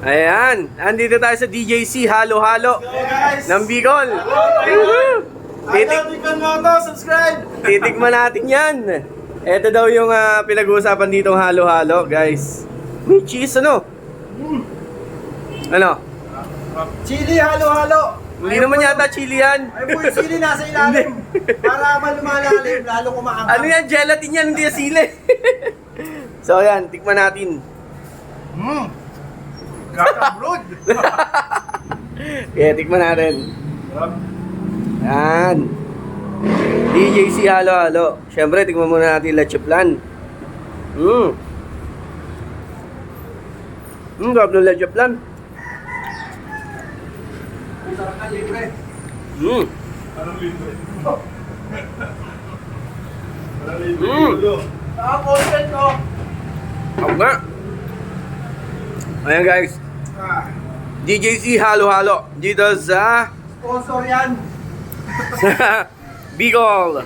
Ayan, andito tayo sa DJC Halo-Halo ng Bicol. Tikman mo to, subscribe! Titikman natin yan. Ito daw yung pinag-uusapan ditong halo-halo, guys. May cheese, ano? Ano? Chili halo-halo! Hindi naman yata chili yan. Ay po yung sili nasa ilalim. Para malumalalim, lalong umaanghang. Ano yan? Gelatin yan, hindi yan sili. So, ayan, tikman natin. Gata brood! Kaya tikman natin. Yan. DJC Halo-Halo. Siyempre, tikman muna natin leche flan. Sarap ng leche flan. Sarap na libre. Parang libre. Content ko. Ako nga. Ayan guys. DJC Halo-Halo. Dito sa Sponsor yan. Bicol.